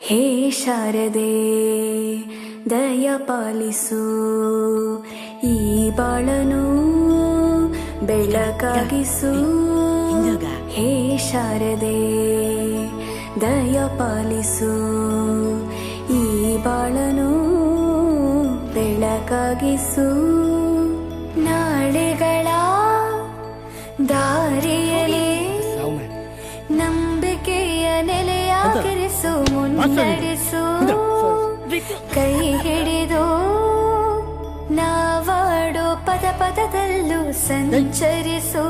ಹೇ ಶಾರದೆ ದಯ ಪಾಲಿಸು, ಈ ಬಾಳನು ಬೆಳಕಾಗಿಸು. ಹೇ ಶಾರದೆ ದಯ ಪಾಲಿಸು, ಈ ಬಾಳನು ಬೆಳಕಾಗಿಸು. ನಾಳೆಗಳ ದಾರಿಯಲ್ಲಿ ನಂಬಿಕೆಯ ನೆಲೆಯಾಗಿರಿಸು, ಮುನ್ನಡೆಸು. ಕೈ ಹಿಡಿದು ನಾವಾಡೋ ಪದ ಪದದಲ್ಲೂ ಸಂಚರಿಸು.